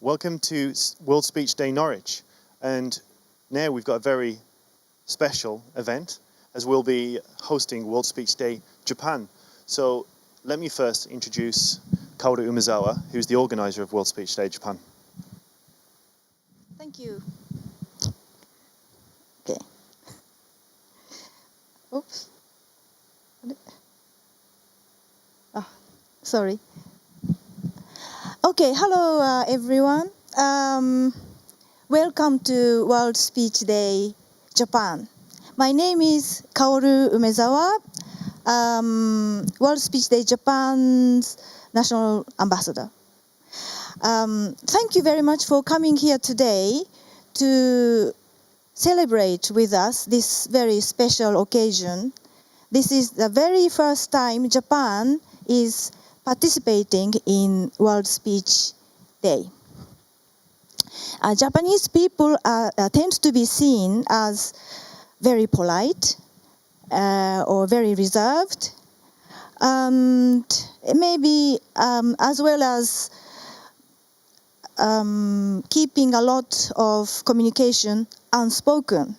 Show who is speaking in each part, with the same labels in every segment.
Speaker 1: Welcome to World Speech Day Norwich, and now we've got a very special event as we'll be hosting World Speech Day Japan. So let me first introduce Kaoru Umezawa, who's the organizer of World Speech Day Japan.
Speaker 2: Thank you. Okay. Oops. Sorry. Okay, hello everyone. Welcome to World Speech Day Japan. My name is Kaoru Umezawa, World Speech Day Japan's National Ambassador. Thank you very much for coming here today to celebrate with us this very special occasion. This is the very first time Japan is participating in World Speech Day. Japanese people tend to be seen as very polite or very reserved, and maybe as well as keeping a lot of communication unspoken.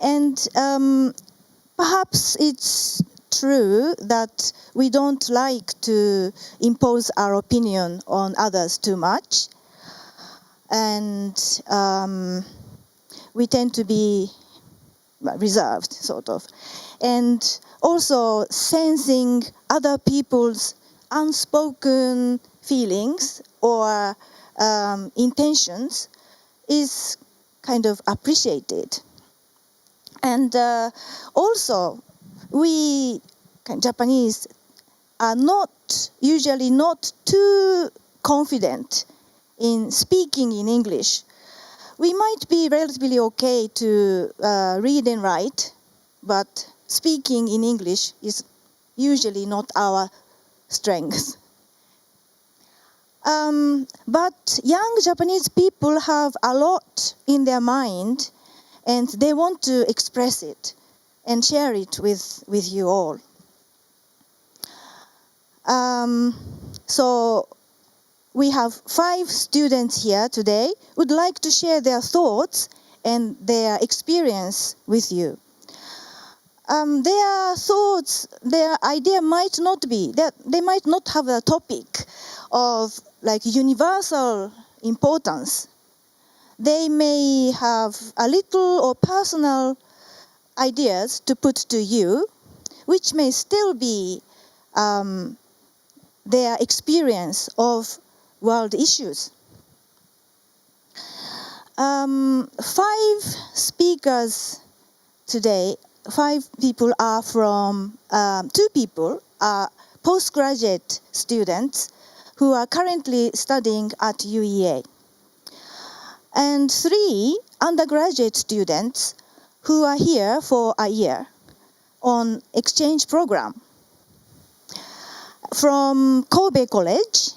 Speaker 2: And perhaps it's true that we don't like to impose our opinion on others too much, and we tend to be reserved, sort of. And also sensing other people's unspoken feelings or intentions is kind of appreciated. And also, we Japanese are usually not too confident in speaking in English. We might be relatively okay to read and write, but speaking in English is usually not our strength. But young Japanese people have a lot in their mind, and they want to express it and share it with you all. So we have 5 students here today who would like to share their thoughts and their experience with you. Their thoughts, their idea might not be, they might not have a topic of like universal importance. They may have a little or personal ideas to put to you, which may still be their experience of world issues. 5 speakers today, 5 people are from, 2 people are postgraduate students who are currently studying at UEA, and 3 undergraduate students who are here for a year on exchange program from Kobe College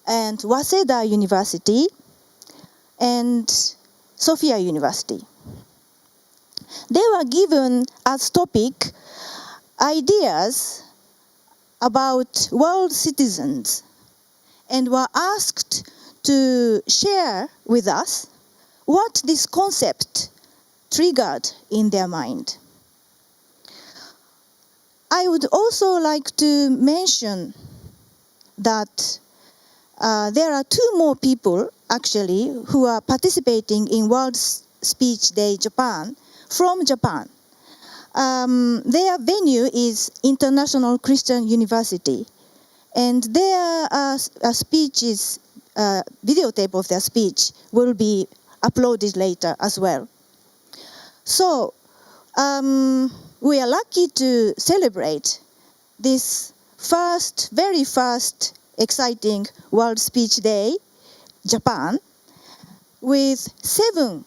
Speaker 2: and Waseda University and Sophia University. They were given as topic ideas about world citizens and were asked to share with us what this concept triggered in their mind. I would also like to mention that there are 2 more people actually who are participating in World Speech Day Japan from Japan. Their venue is International Christian University, and their speeches, videotape of their speech will be uploaded later as well. So we are lucky to celebrate this very first exciting World Speech Day Japan with 7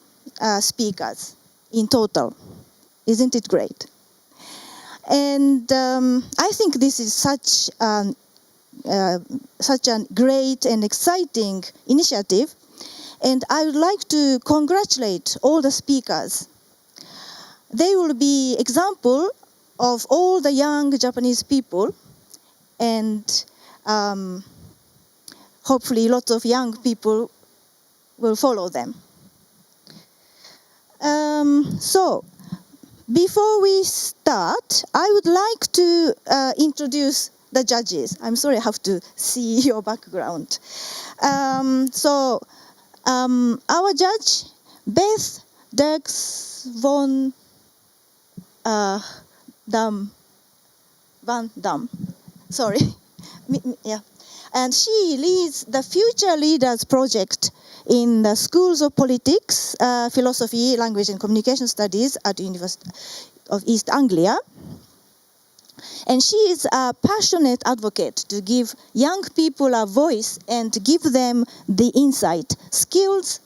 Speaker 2: speakers in total. Isn't it great? And I think this is such a great and exciting initiative, and I would like to congratulate all the speakers. They will be example of all the young Japanese people, and hopefully lots of young people will follow them. So, before we start, I would like to introduce the judges. I'm sorry I have to see your background. Our judge, Beth Dirks Van Dam. Sorry. Yeah. And she leads the Future Leaders Project in the Schools of Politics, Philosophy, Language and Communication Studies at the University of East Anglia. And she is a passionate advocate to give young people a voice and to give them the insight, skills,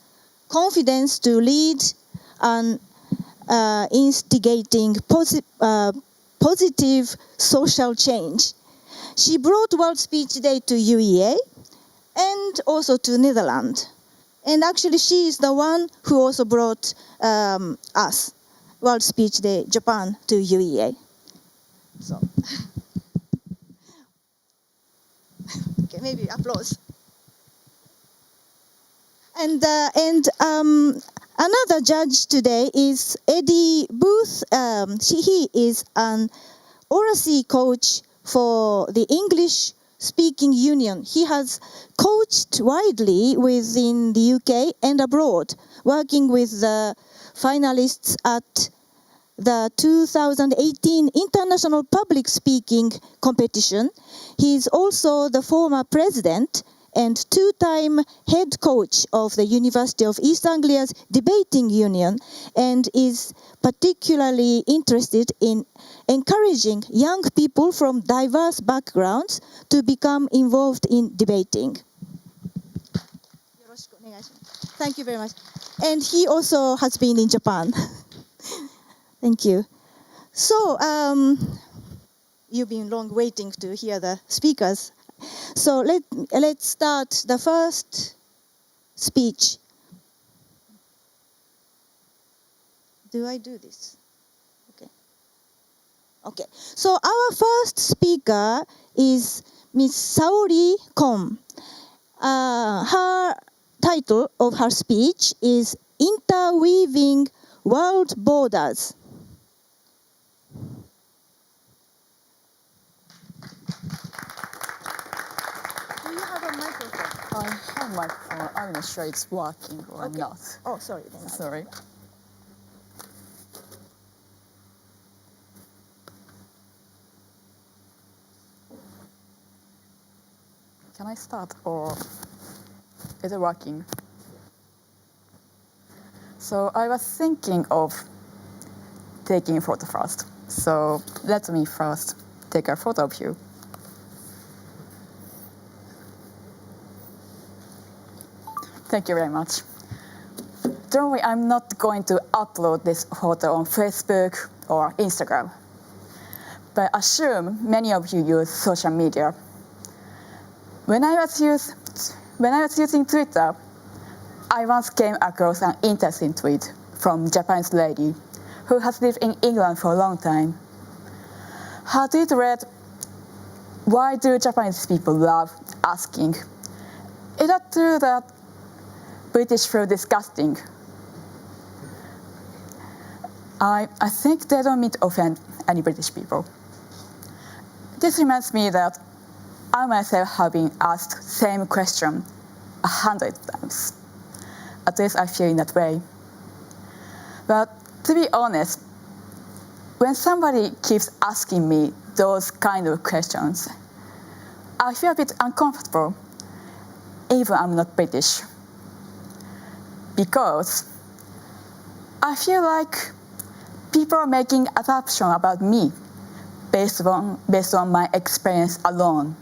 Speaker 2: confidence to lead and instigating positive social change. She brought World Speech Day to UEA and also to Netherlands. And actually she is the one who also brought us, World Speech Day Japan, to UEA. So, okay, maybe applause. And another judge today is Eddie Booth. He is an oracy coach for the English Speaking Union. He has coached widely within the UK and abroad, working with the finalists at the 2018 International Public Speaking Competition. He is also the former president and two-time head coach of the University of East Anglia's Debating Union, and is particularly interested in encouraging young people from diverse backgrounds to become involved in debating. Thank you very much. And he also has been in Japan. Thank you. So, you've been long waiting to hear the speakers. So let's start the first speech. Do I do this? Okay. Okay. So our first speaker is Miss Saori Kon. Her title of her speech is Interweaving World Borders. Do you have a microphone?
Speaker 3: I have a microphone. I'm not sure it's working or
Speaker 2: Okay.
Speaker 3: not.
Speaker 2: Oh, sorry.
Speaker 3: Sorry. Can I start or is it working? So I was thinking of taking a photo first. So let me first take a photo of you. Thank you very much. Don't worry, I'm not going to upload this photo on Facebook or Instagram. But I assume many of you use social media. When I was using Twitter, I once came across an interesting tweet from a Japanese lady who has lived in England for a long time. Her tweet read, "Why do Japanese people love asking? Is that true that British feel disgusting?" I think they don't mean to offend any British people. This reminds me that I myself have been asked the same question 100 times. At least I feel in that way. But to be honest, when somebody keeps asking me those kind of questions, I feel a bit uncomfortable, even I'm not British. Because I feel like people are making assumptions about me based on my experience alone,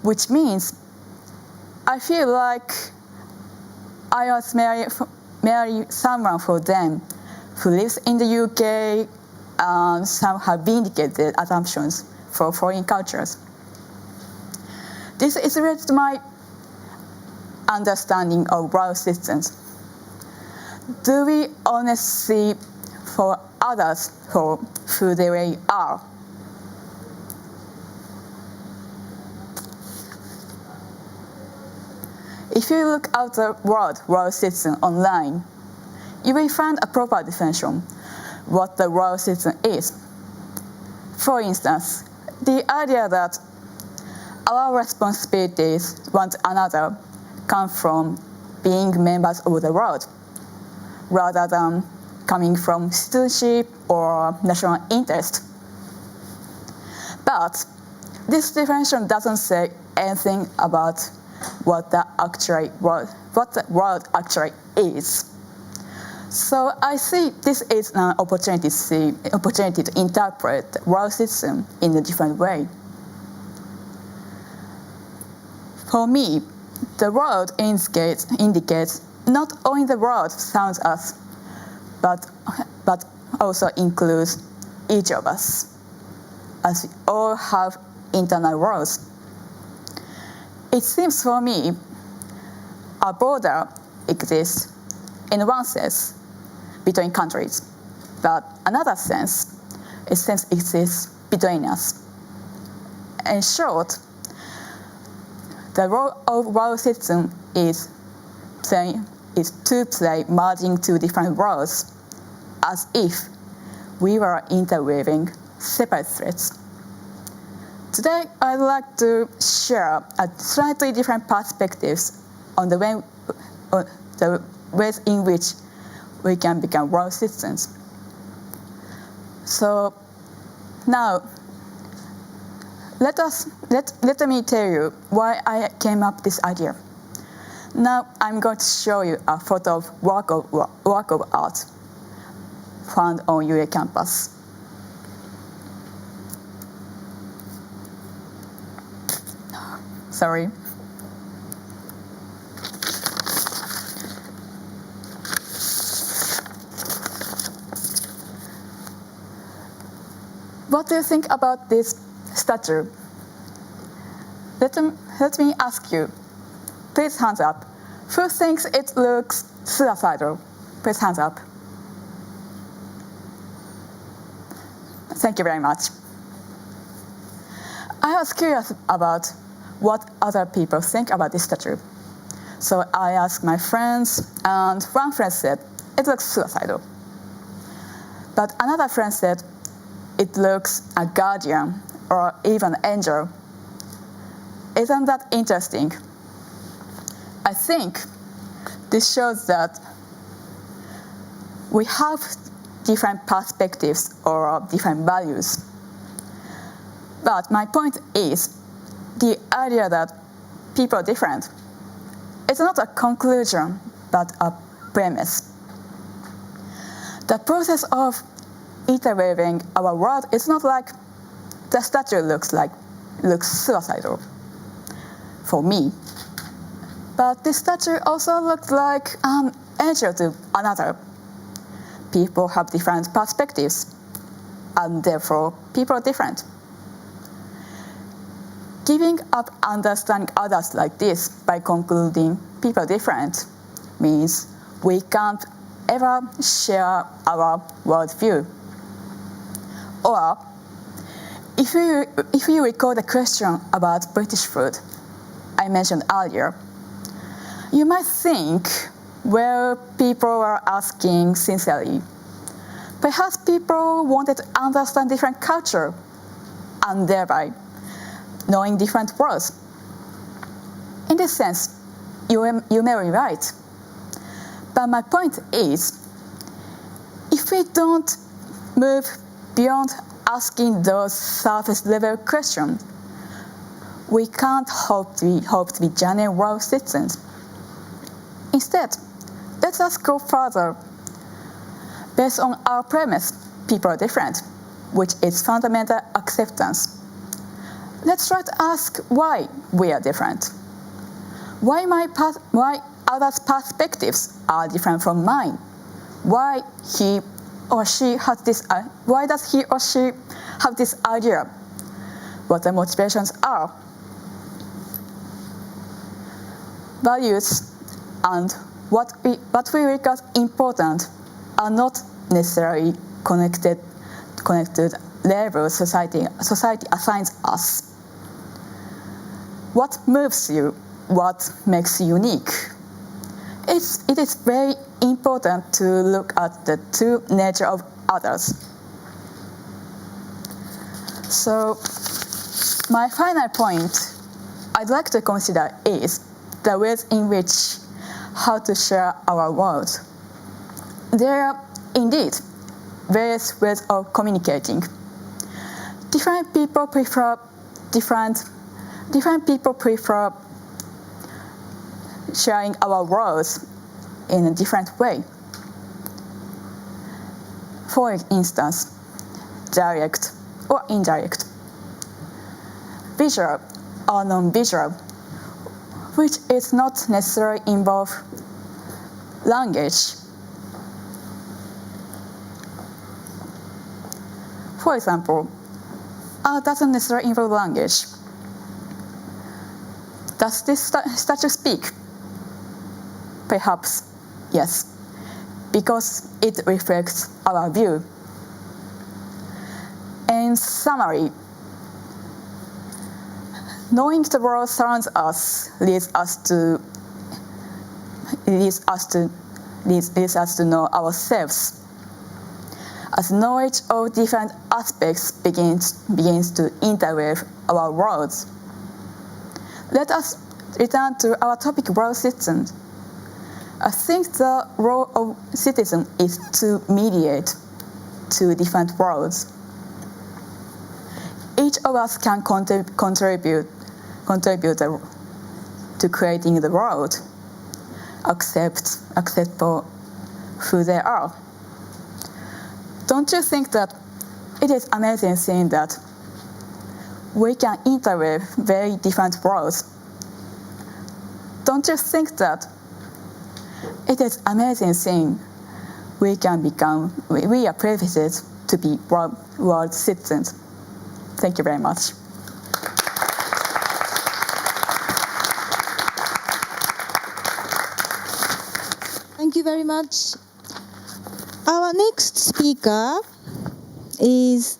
Speaker 3: which means I feel like I was marry someone for them who lives in the UK and some have vindicated assumptions for foreign cultures. This is related to my understanding of world systems. Do we honestly see for others for who they really are? If you look at the word world citizen online, you will find a proper definition what the world citizen is. For instance, the idea that our responsibilities one to another come from being members of the world, rather than coming from citizenship or national interest. But this definition doesn't say anything about what the world actually is. So I see this is an opportunity to interpret the world system in a different way. For me, the world indicates not only the world sounds us, but also includes each of us, as we all have internal worlds. It seems for me a border exists in one sense between countries, but another sense exists between us. In short, the role of world citizen is to play merging two different worlds, as if we were interweaving separate threads. Today, I'd like to share a slightly different perspectives on the ways in which we can become world citizens. So now, let me tell you why I came up with this idea. Now I'm going to show you a photo of work of art found on UA campus. Sorry. What do you think about this statue? Let me ask you. Please hands up. Who thinks it looks suicidal? Please hands up. Thank you very much. I was curious about what other people think about this statue. So I asked my friends, and one friend said, it looks suicidal. But another friend said, it looks a guardian or even an angel. Isn't that interesting? I think this shows that we have different perspectives or different values. But my point is, the idea that people are different is not a conclusion, but a premise. The process of interweaving our world is not like the statue looks suicidal for me. But this statue also looks like an angel to another. People have different perspectives, and therefore people are different. Giving up understanding others like this by concluding people are different means we can't ever share our worldview. Or, if you recall the question about British food I mentioned earlier, you might think, well, people are asking sincerely. Perhaps people wanted to understand different culture and thereby knowing different worlds. In this sense, you may be right. But my point is, if we don't move beyond asking those surface level questions, we can't hope to be genuine world citizens. Instead, let us go further. Based on our premise, people are different, which is fundamental acceptance. Let's try to ask why we are different. Why others' perspectives are different from mine. Why does he or she have this idea? What the motivations are. Values and what we regard important are not necessarily connected labels society assigns us. What moves you what makes you unique. It is very important to look at the true nature of others. So, my final point I'd like to consider is the ways in which how to share our world. There are indeed various ways of communicating. Different people prefer sharing our worlds in a different way. For instance, direct or indirect, visual or non-visual, which is not necessarily involve language. For example, art doesn't necessarily involve language. Does this statue speak? Perhaps yes, because it reflects our view. In summary, knowing the world surrounds us leads us to know ourselves. As knowledge of different aspects begins to interweave our worlds. Let us return to our topic, world citizen. I think the role of citizen is to mediate two different worlds. Each of us can contribute to creating the world, accept for who they are. Don't you think that it is amazing seeing that we can interweave very different worlds? Don't you think that it is amazing seeing we are privileged to be world citizens? Thank you very much.
Speaker 2: Thank you very much. Our next speaker is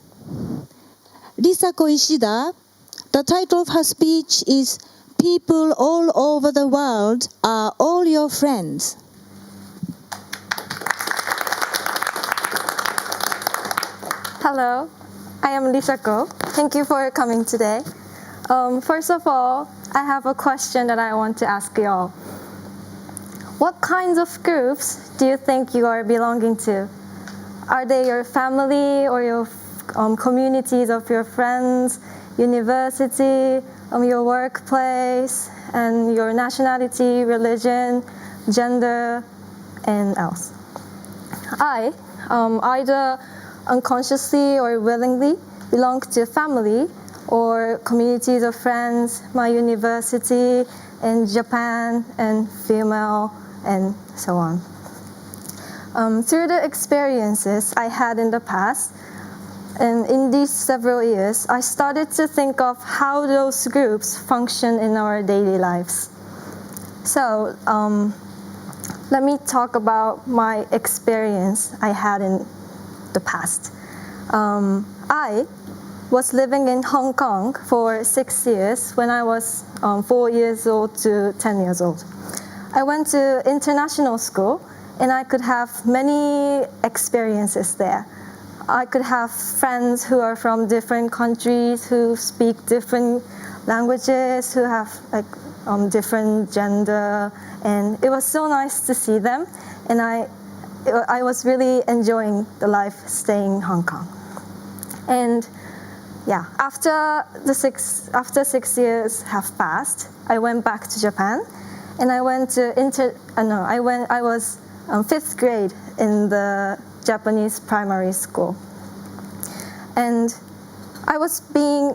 Speaker 2: Risako Ishida. The title of her speech is People All Over the World Are All Your Friends.
Speaker 4: Hello, I am Risako. Thank you for coming today. First of all, I have a question that I want to ask you all. What kinds of groups do you think you are belonging to? Are they your family or your communities of your friends, university, your workplace, and your nationality, religion, gender, and else? I, either unconsciously or willingly, belong to family or communities of friends, my university, in Japan, and female, and so on. Through the experiences I had in the past, and in these several years, I started to think of how those groups function in our daily lives. So, let me talk about my experience I had in the past. I was living in Hong Kong for 6 years when I was 4 years old to 10 years old. I went to international school and I could have many experiences there. I could have friends who are from different countries, who speak different languages, who have different gender, and it was so nice to see them, and I was really enjoying the life staying in Hong Kong. And yeah, after 6 years have passed, I went back to Japan, and I went to I was 5th grade in the Japanese primary school, and I was being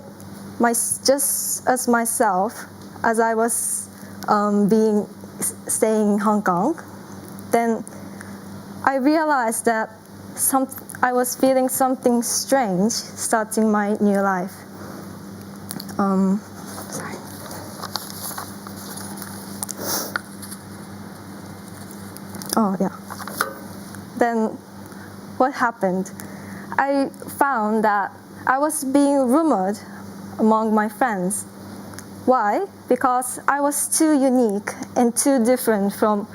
Speaker 4: just as myself as I was staying in Hong Kong. Then I realized that I was feeling something strange starting my new life. Sorry. Oh yeah. Then what happened? I found that I was being rumored among my friends Why? Because I was too unique and too different from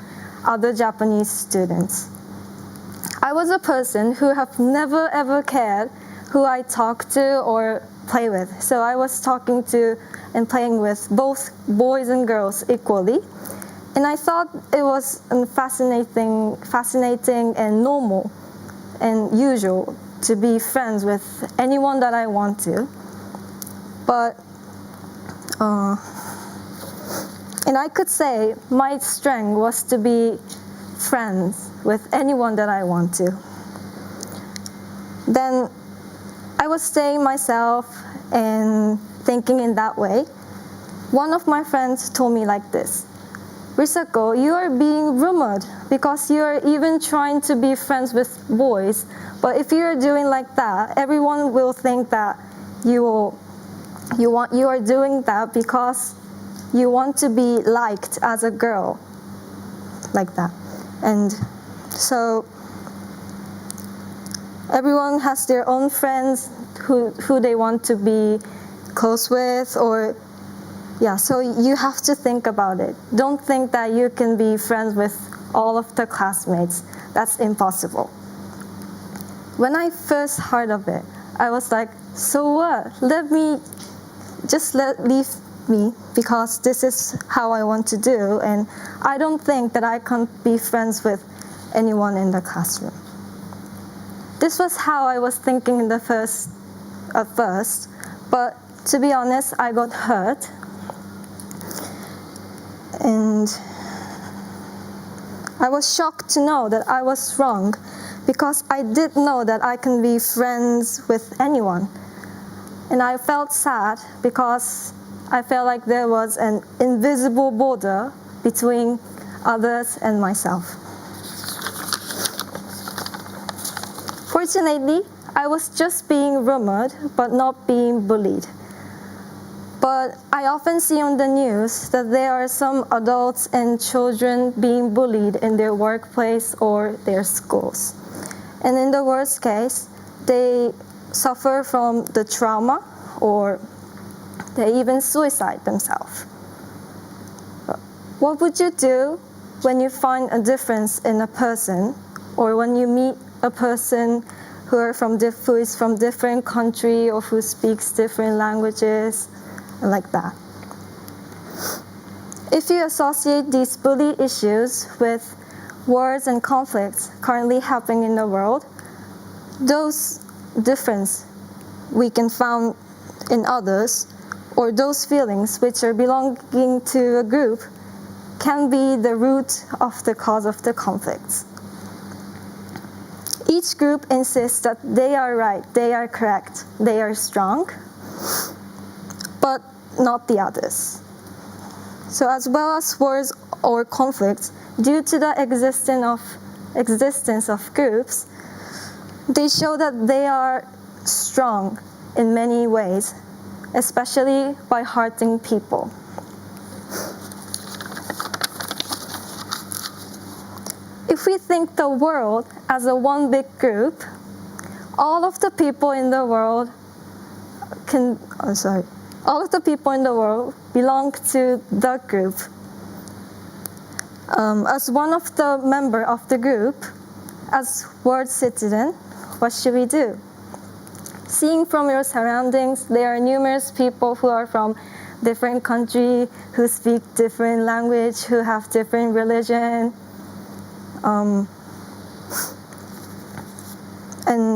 Speaker 4: other Japanese students. I was a person who have never ever cared who I talk to or play with. So I was talking to and playing with both boys and girls equally. And I thought it was fascinating and normal and usual to be friends with anyone that I want to. But and I could say my strength was to be friends with anyone that I want to. Then I was staying myself and thinking in that way. One of my friends told me like this: Risako, you are being rumored because you are even trying to be friends with boys. But if you are doing like that, everyone will think that you are doing that because you want to be liked as a girl, like that. And so everyone has their own friends who they want to be close with, or so you have to think about it. Don't think that you can be friends with all of the classmates. That's impossible. When I first heard of it, I was like, so what? Leave me, because this is how I want to do, and I don't think that I can be friends with anyone in the classroom. This was how I was thinking at first, but to be honest, I got hurt. And I was shocked to know that I was wrong, because I did know that I can be friends with anyone. And I felt sad because I felt like there was an invisible border between others and myself. Fortunately, I was just being rumored, but not being bullied. But I often see on the news that there are some adults and children being bullied in their workplace or their schools. And in the worst case, they suffer from the trauma, or they even suicide themselves. What would you do when you find a difference in a person, or when you meet a person who is from different country, or who speaks different languages, like that? If you associate these bully issues with wars and conflicts currently happening in the world, those differences we can find in others, or those feelings which are belonging to a group, can be the root of the cause of the conflicts. Each group insists that they are right, they are correct, they are strong, but not the others. So as well as wars or conflicts, due to the existence of groups, they show that they are strong in many ways, especially by hurting people. If we think the world as a one big group, all of the people in the world belong to the group. As one of the member of the group, as world citizen, what should we do? Seeing from your surroundings, there are numerous people who are from different countries, who speak different language, who have different religion, and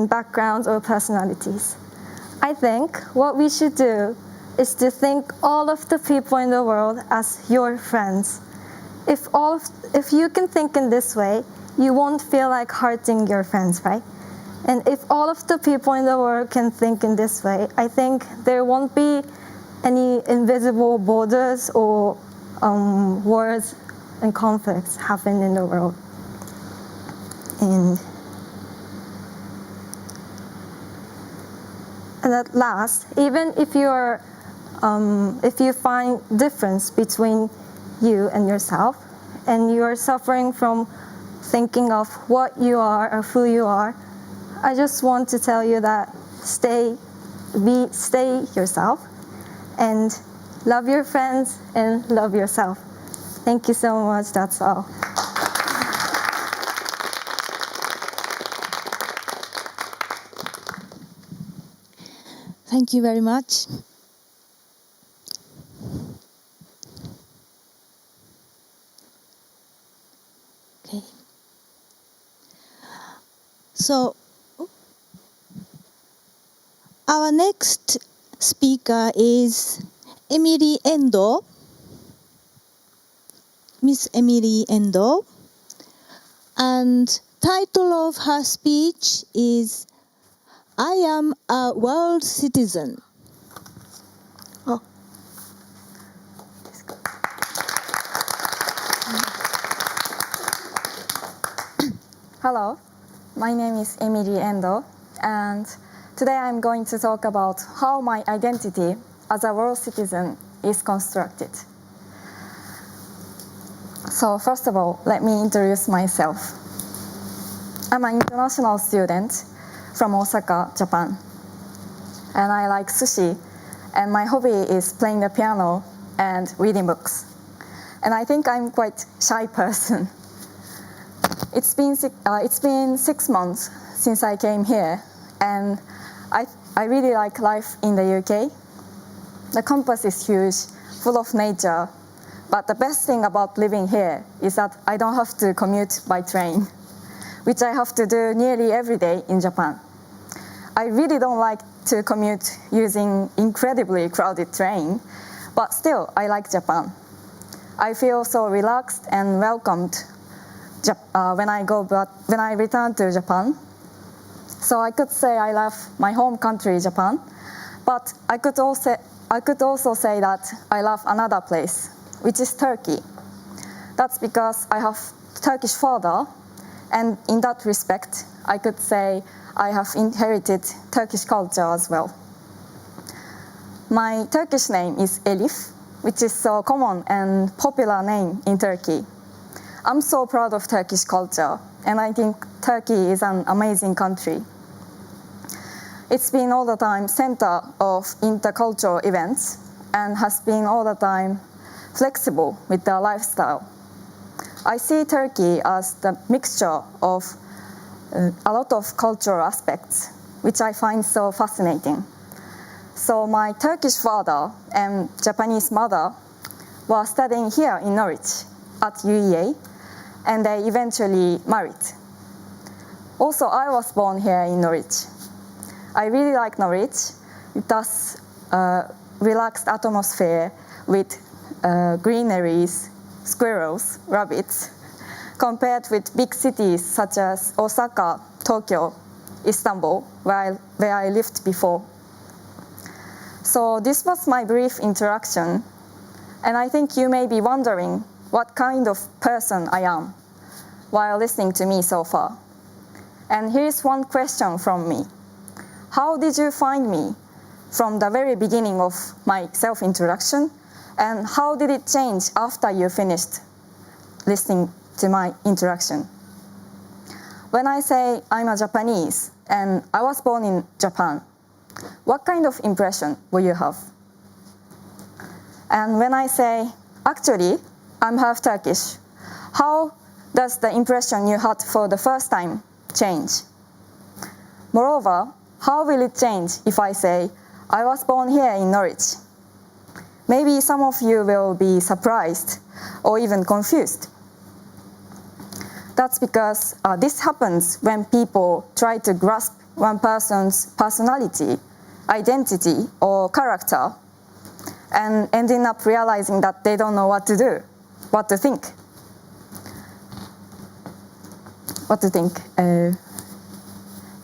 Speaker 4: backgrounds or personalities. I think what we should do is to think all of the people in the world as your friends. If you can think in this way, you won't feel like hurting your friends, right? And if all of the people in the world can think in this way, I think there won't be any invisible borders or wars and conflicts happen in the world. And at last, even if you find difference between you and yourself, and you are suffering from thinking of what you are or who you are, I just want to tell you that stay yourself, and love your friends, and love yourself. Thank you so much. That's all.
Speaker 2: Thank you very much. Okay. So, our next speaker is Emily Endo. Miss Emily Endo. And title of her speech is I am a world citizen. Oh.
Speaker 3: Hello, my name is Emily Endo, and today I'm going to talk about how my identity as a world citizen is constructed. So first of all, let me introduce myself. I'm an international student from Osaka, Japan, and I like sushi, and my hobby is playing the piano and reading books. And I think I'm quite a shy person. It's been 6 months since I came here, and I really like life in the UK. The campus is huge, full of nature, but the best thing about living here is that I don't have to commute by train, which I have to do nearly every day in Japan. I really don't like to commute using incredibly crowded train, but still I like Japan. I feel so relaxed and welcomed when I return to Japan. So I could say I love my home country, Japan, but I could also say that I love another place, which is Turkey. That's because I have Turkish father, and in that respect, I could say I have inherited Turkish culture as well. My Turkish name is Elif, which is so common and popular name in Turkey. I'm so proud of Turkish culture, and I think Turkey is an amazing country. It's been all the time center of intercultural events and has been all the time flexible with their lifestyle. I see Turkey as the mixture of a lot of cultural aspects, which I find so fascinating. So my Turkish father and Japanese mother were studying here in Norwich at UEA, and they eventually married. Also, I was born here in Norwich. I really like Norwich. It has a relaxed atmosphere with greeneries, squirrels, rabbits, compared with big cities such as Osaka, Tokyo, Istanbul, where I lived before. So this was my brief introduction, and I think you may be wondering what kind of person I am while listening to me so far. And here's one question from me. How did you find me from the very beginning of my self-introduction, and how did it change after you finished listening to my introduction? When I say I'm a Japanese and I was born in Japan, what kind of impression will you have? And when I say, actually, I'm half Turkish, how does the impression you had for the first time change? Moreover, how will it change if I say, I was born here in Norwich? Maybe some of you will be surprised or even confused. That's because this happens when people try to grasp one person's personality, identity, or character, and ending up realizing that they don't know what to do, what to think.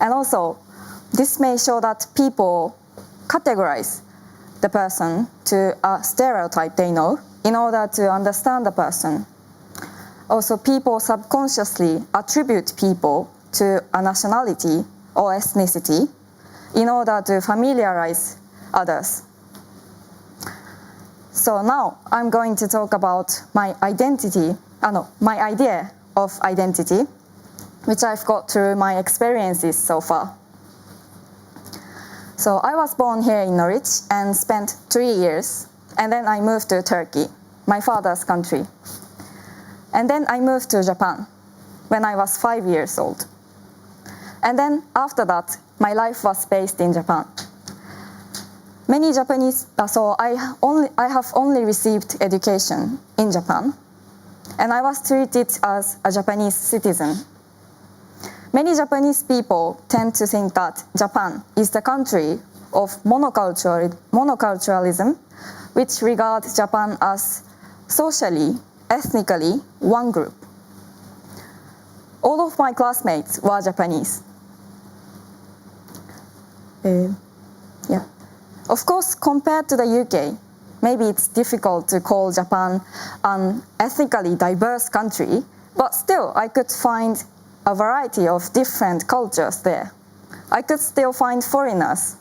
Speaker 3: And also, this may show that people categorize the person to a stereotype they know in order to understand the person. Also, people subconsciously attribute people to a nationality or ethnicity in order to familiarize others. So now I'm going to talk about my idea of identity, which I've got through my experiences so far. So I was born here in Norwich and spent 3 years, And then I moved to Turkey, my father's country. And then I moved to Japan when I was 5 years old. And then after that, my life was based in Japan. Many Japanese, so I have only received education in Japan, and I was treated as a Japanese citizen. Many Japanese people tend to think that Japan is the country of monoculturalism, which regards Japan as socially, ethnically, one group. All of my classmates were Japanese. Of course, compared to the UK, maybe it's difficult to call Japan an ethnically diverse country, but still I could find a variety of different cultures there. I could still find foreigners.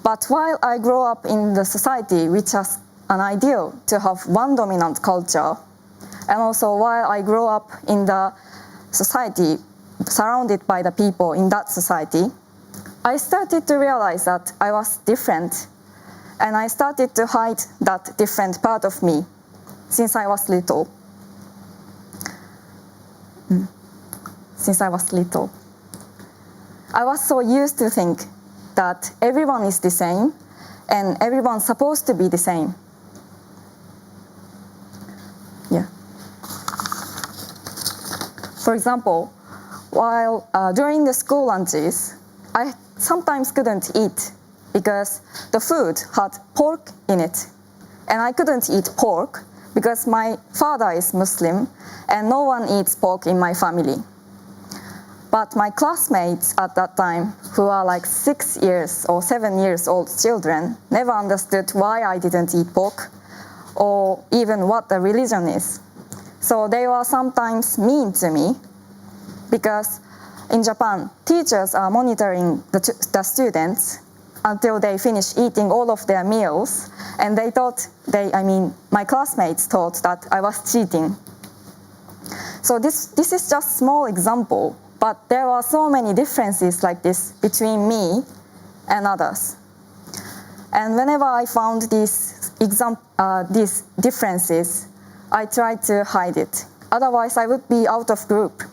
Speaker 3: But while I grew up in the society which has an ideal to have one dominant culture, and also while I grew up in the society surrounded by the people in that society, I started to realize that I was different, and I started to hide that different part of me since I was little. I was so used to think that everyone is the same and everyone's supposed to be the same. For example, while during the school lunches, I sometimes couldn't eat because the food had pork in it. And I couldn't eat pork because my father is Muslim and no one eats pork in my family. But my classmates at that time, who are like 6 years or 7 years old children, never understood why I didn't eat pork or even what the religion is. So they were sometimes mean to me because in Japan, teachers are monitoring the students until they finish eating all of their meals, and my classmates thought that I was cheating. So this is just a small example, but there are so many differences like this between me and others. And whenever I found these differences, I tried to hide it. Otherwise, I would be out of group.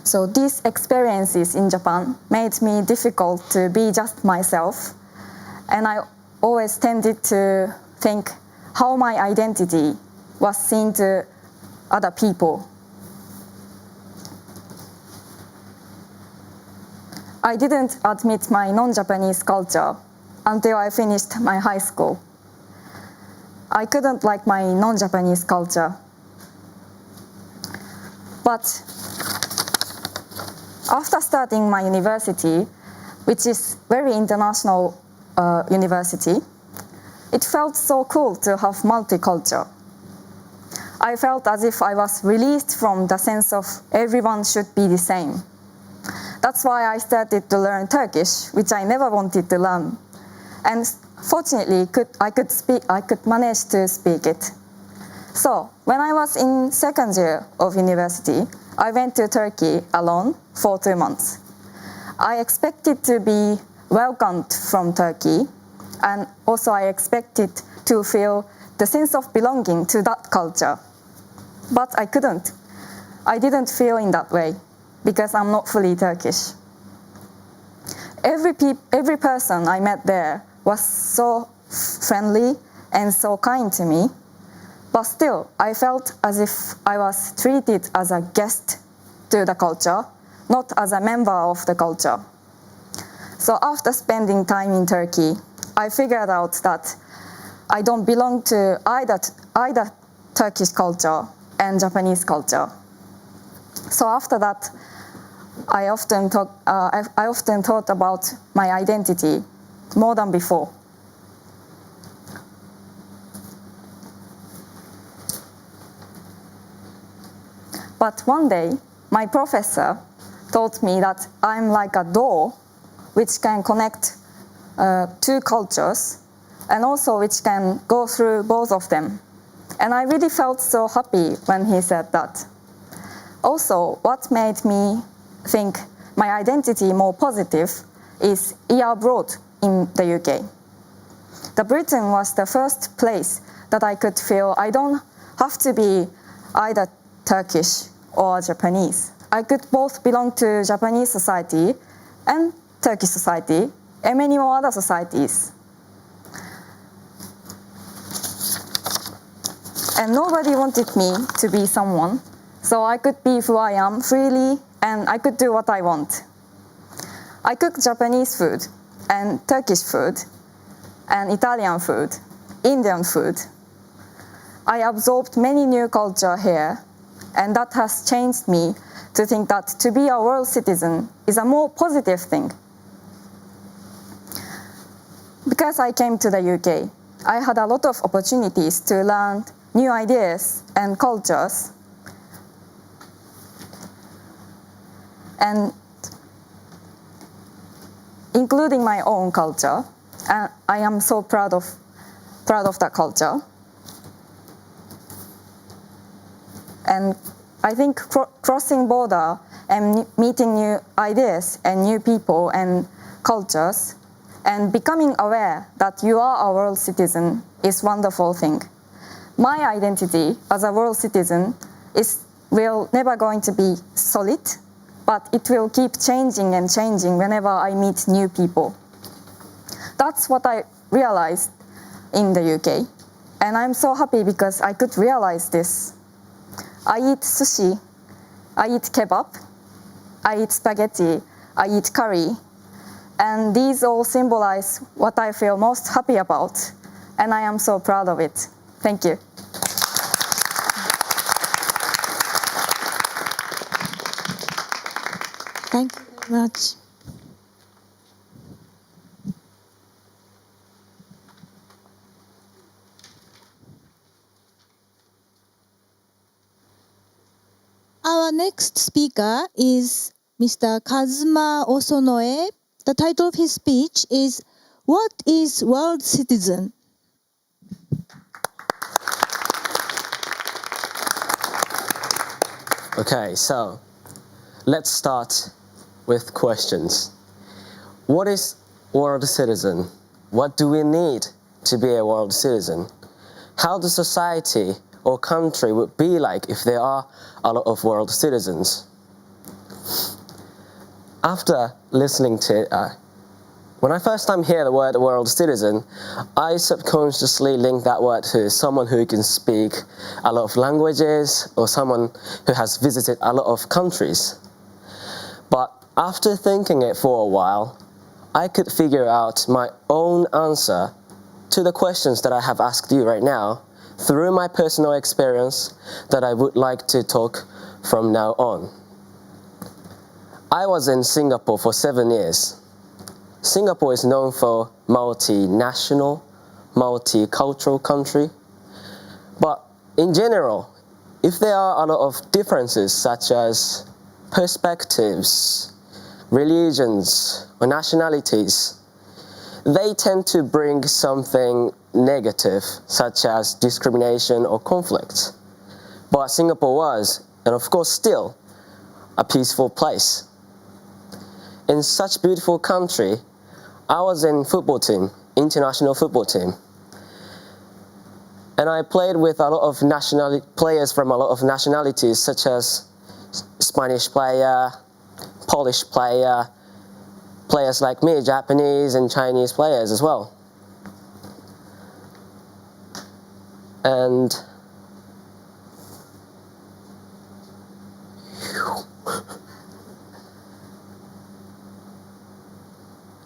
Speaker 3: So these experiences in Japan made me difficult to be just myself, and I always tended to think how my identity was seen to other people. I didn't admit my non-Japanese culture until I finished my high school. I couldn't like my non-Japanese culture. But after starting my university, which is very international university, it felt so cool to have multicultural. I felt as if I was released from the sense of everyone should be the same. That's why I started to learn Turkish, which I never wanted to learn. And fortunately, I could manage to speak it. So when I was in second year of university, I went to Turkey alone for 2 months. I expected to be welcomed from Turkey, and also I expected to feel the sense of belonging to that culture. But I couldn't. I didn't feel in that way because I'm not fully Turkish. Every person I met there was so friendly and so kind to me. But still, I felt as if I was treated as a guest to the culture, not as a member of the culture. So after spending time in Turkey, I figured out that I don't belong to either Turkish culture and Japanese culture. So after that, I often thought about my identity more than before. But one day, my professor told me that I'm like a door which can connect two cultures and also which can go through both of them. And I really felt so happy when he said that. Also, what made me think my identity more positive is year abroad in the UK. The Britain was the first place that I could feel I don't have to be either Turkish or Japanese. I could both belong to Japanese society and Turkish society and many more other societies. And nobody wanted me to be someone, so I could be who I am freely and I could do what I want. I cook Japanese food and Turkish food and Italian food, Indian food. I absorbed many new culture here, and that has changed me to think that to be a world citizen is a more positive thing. Because I came to the UK, I had a lot of opportunities to learn new ideas and cultures, and including my own culture, and I am so proud of that culture. And I think crossing border and meeting new ideas and new people and cultures and becoming aware that you are a world citizen is a wonderful thing. My identity as a world citizen will never going to be solid, but it will keep changing and changing whenever I meet new people. That's what I realized in the UK, and I'm so happy because I could realize this. I eat sushi, I eat kebab, I eat spaghetti, I eat curry, and these all symbolize what I feel most happy about, and I am so proud of it. Thank you.
Speaker 2: Thank you very much. Our next speaker is Mr. Kazuma Osonoe. The title of his speech is What is World Citizen?
Speaker 5: Okay, so let's start with questions. What is world citizen? What do we need to be a world citizen? How the society or country would be like if there are a lot of world citizens? After listening to when I first time hear the word world citizen, I subconsciously link that word to someone who can speak a lot of languages or someone who has visited a lot of countries. But after thinking it for a while, I could figure out my own answer to the questions that I have asked you right now through my personal experience that I would like to talk from now on. I was in Singapore for 7 years. Singapore is known for multinational, multicultural country. But in general, if there are a lot of differences such as perspectives, religions, or nationalities, they tend to bring something negative, such as discrimination or conflict. But Singapore was, and of course still, a peaceful place. In such beautiful country, I was in football team, international football team. And I played with a lot of players from a lot of nationalities, such as Spanish player, Polish player, players like me, Japanese and Chinese players as well. And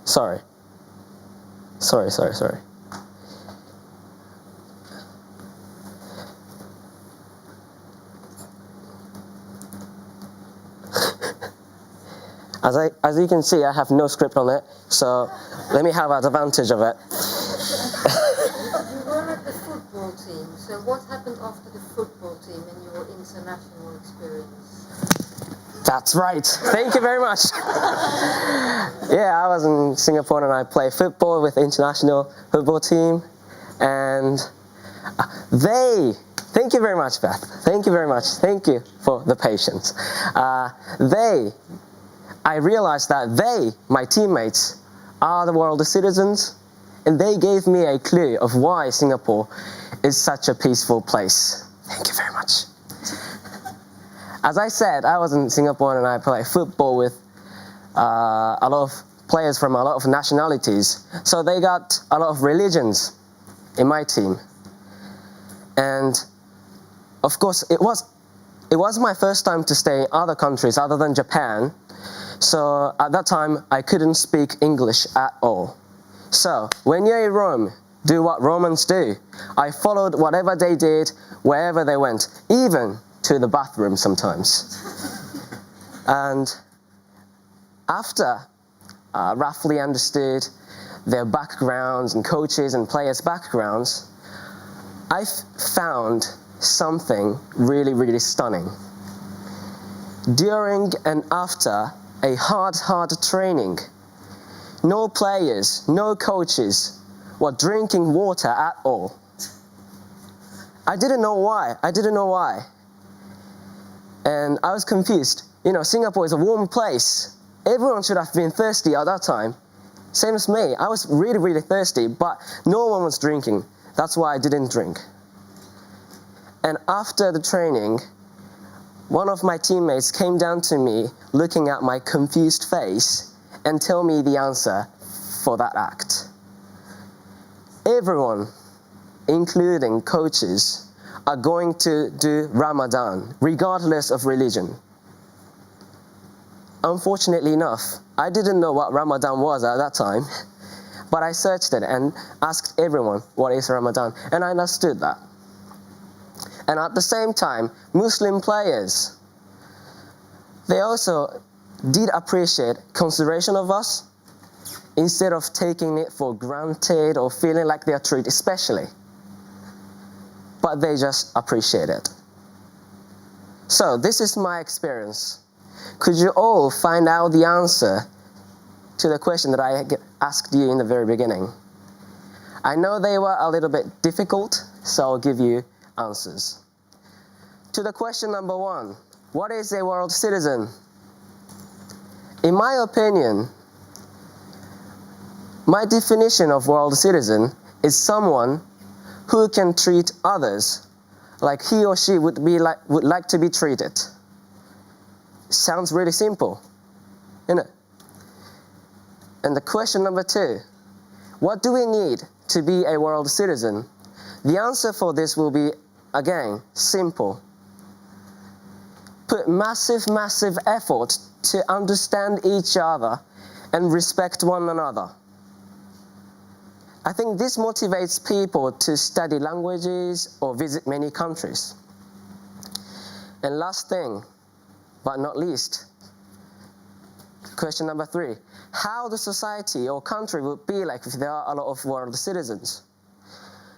Speaker 5: sorry. As you can see, I have no script on it, so let me have advantage of it.
Speaker 6: You were at the football team, so what happened after the football team in your international experience?
Speaker 5: That's right. Thank you very much. Yeah, I was in Singapore and I played football with the international football team, and thank you very much, Beth. Thank you very much. Thank you for the patience. I realized that my teammates, are the world citizens, and they gave me a clue of why Singapore is such a peaceful place. Thank you very much. As I said, I was in Singapore and I played football with a lot of players from a lot of nationalities. So they got a lot of religions in my team. And of course, it was my first time to stay in other countries other than Japan. So at that time, I couldn't speak English at all. So when you're in Rome, do what Romans do. I followed whatever they did, wherever they went, even to the bathroom sometimes. And after roughly understood their backgrounds and coaches and players' backgrounds, I found something really, really stunning. During and after a hard training, no players, no coaches were drinking water at all. I didn't know why. And I was confused. You know, Singapore is a warm place. Everyone should have been thirsty at that time. Same as me. I was really, really thirsty, but no one was drinking. That's why I didn't drink. And after the training, one of my teammates came down to me, looking at my confused face, and tell me the answer for that act. Everyone, including coaches, are going to do Ramadan, regardless of religion. Unfortunately enough, I didn't know what Ramadan was at that time, but I searched it and asked everyone what is Ramadan, and I understood that. And at the same time, Muslim players, they also did appreciate consideration of us instead of taking it for granted or feeling like they are treated especially. But they just appreciate it. So this is my experience. Could you all find out the answer to the question that I asked you in the very beginning? I know they were a little bit difficult, so I'll give you answers. To the question number 1, what is a world citizen? In my opinion, my definition of world citizen is someone who can treat others like he or she would like to be treated. Sounds really simple, isn't it? And the question number 2, what do we need to be a world citizen? The answer for this will be, again, simple. Put massive effort to understand each other and respect one another. I think this motivates people to study languages or visit many countries. And last thing, but not least, question number 3, how the society or country would be like if there are a lot of world citizens?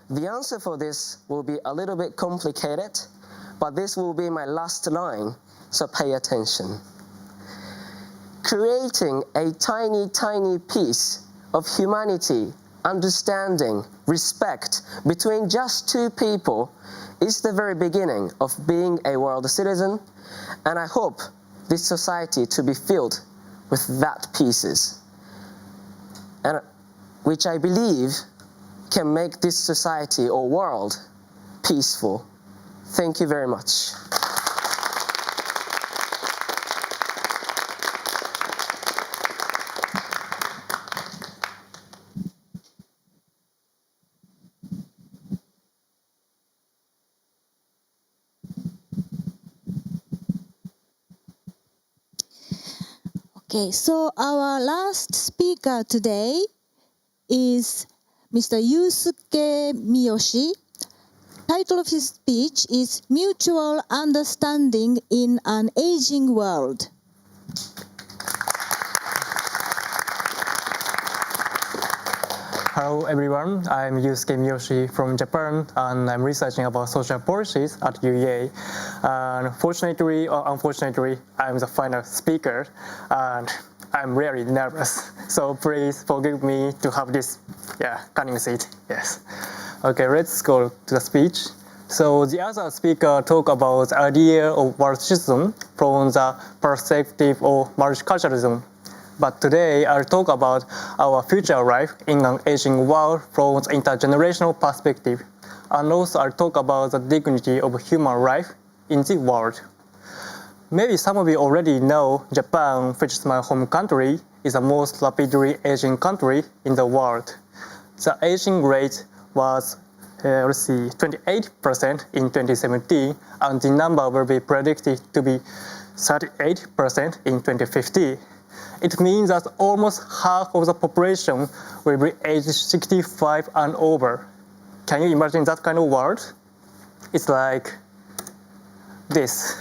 Speaker 5: The answer for this will be a little bit complicated, but this will be my last line, so pay attention. Creating a tiny piece of humanity, understanding, respect between just 2 people is the very beginning of being a world citizen, and I hope this society to be filled with that pieces, and which I believe can make this society or world peaceful. Thank you very much.
Speaker 2: Okay, so our last speaker today is Mr. Yusuke Miyoshi. Title of his speech is Mutual Understanding in an Aging World.
Speaker 7: Hello everyone, I'm Yusuke Miyoshi from Japan, and I'm researching about social policies at UEA. And fortunately or unfortunately, I'm the final speaker, and I'm really nervous. So please forgive me to have this cunning seat. Yes. Okay, let's go to the speech. So the other speaker talked about the idea of world citizen from the perspective of multiculturalism. But today I'll talk about our future life in an aging world from the intergenerational perspective. And also I'll talk about the dignity of human life in the world. Maybe some of you already know Japan, which is my home country, is the most rapidly aging country in the world. The aging rate was 28% in 2017, and the number will be predicted to be 38% in 2050. It means that almost half of the population will be aged 65 and over. Can you imagine that kind of world? It's like this.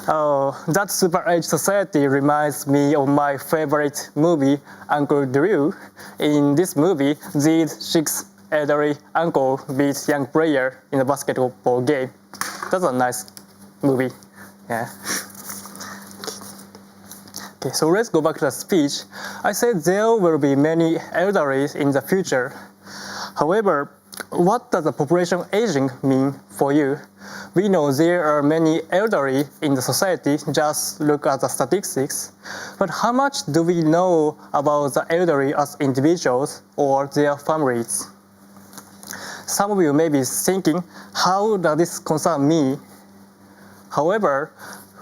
Speaker 7: Oh, that super age society reminds me of my favorite movie, Uncle Drew. In this movie, these 6 elderly uncle beats young player in a basketball game. That's a nice movie. Yeah. Okay, so let's go back to the speech. I said there will be many elderly in the future. However, what does the population aging mean for you? We know there are many elderly in the society, just look at the statistics. But how much do we know about the elderly as individuals or their families? Some of you may be thinking, how does this concern me? However,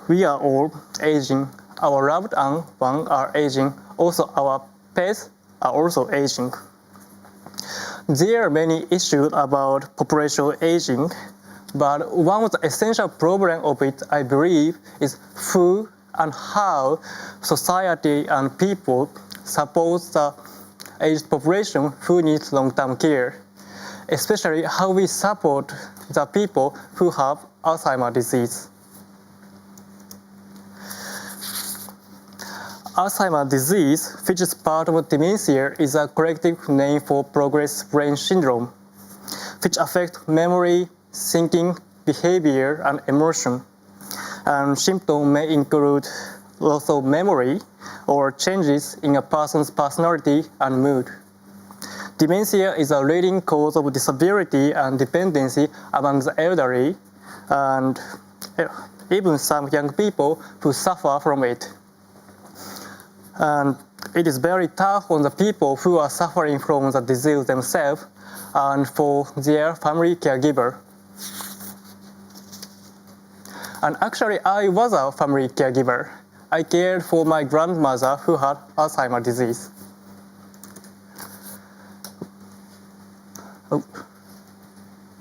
Speaker 7: we are all aging. Our loved ones are aging. Also, our pets are also aging. There are many issues about population aging, but one of the essential problems of it, I believe, is who and how society and people support the aged population who needs long-term care, especially how we support the people who have Alzheimer's disease. Alzheimer's disease, which is part of dementia, is a collective name for progressive brain syndrome, which affects memory, thinking, behavior, and emotion. And symptoms may include loss of memory or changes in a person's personality and mood. Dementia is a leading cause of disability and dependency among the elderly, and even some young people who suffer from it. And it is very tough on the people who are suffering from the disease themselves and for their family caregiver. And actually, I was a family caregiver. I cared for my grandmother who had Alzheimer's disease. Oh.